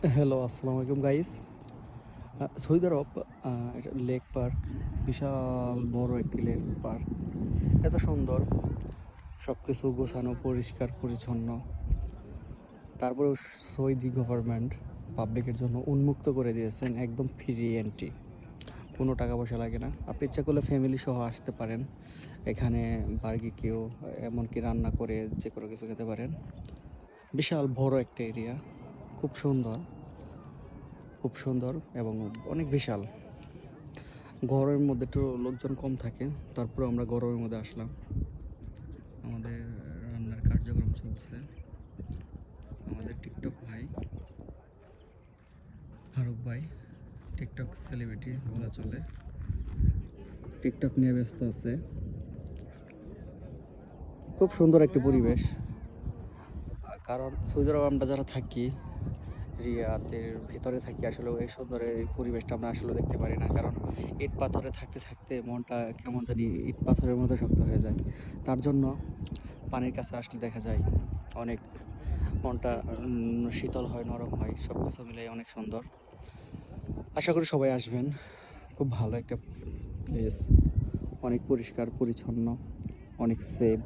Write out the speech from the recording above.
Hello, আসসালামু আলাইকুম guys. Saudi আরব এটা লেক পার্ক, বিশাল বড় একটি লেক পার্ক। এত সুন্দর, সবকিছু গোছানো, পরিষ্কার পরিচ্ছন্ন। তারপরেও সৌদি গভর্নমেন্ট পাবলিকের জন্য উন্মুক্ত করে দিয়েছেন, একদম ফ্রি এন্ট্রি, কোনো টাকা পয়সা লাগে না। আপনি ইচ্ছা করলে ফ্যামিলি সহ আসতে পারেন। এখানে বারবিকিউ, এমনকি রান্না করে যে কোনো কিছু খেতে পারেন। বিশাল বড় একটা এরিয়া, খুব সুন্দর, খুব সুন্দর এবং অনেক বিশাল। গরমের মধ্যে একটু লোকজন কম থাকে, তারপরেও আমরা গরমের মধ্যে আসলাম। আমাদের রান্নার কার্যক্রম চলছে। আমাদের টিকটক ভাই ফারুক ভাই, টিকটক সেলিব্রিটি বলা চলে, টিকটক নিয়ে ব্যস্ত আছে। খুব সুন্দর একটি পরিবেশ। কারণ সৌদি আরব আমরা যারা থাকি, রিয়াদের ভিতরে থাকি, আসলে এই সুন্দর এই পরিবেশটা আমরা আসলে দেখতে পারি না। কারণ ইট পাথরে থাকতে থাকতে মনটা কেমন জানি ইট পাথরের মতো শক্ত হয়ে যায়। তার জন্য পানির কাছে আসলে দেখা যায় অনেক মনটা শীতল হয়, নরম হয়, সব কিছু মিলিয়ে অনেক সুন্দর। আশা করি সবাই আসবেন। খুব ভালো একটা প্লেস, অনেক পরিষ্কার পরিচ্ছন্ন, অনেক সেফ।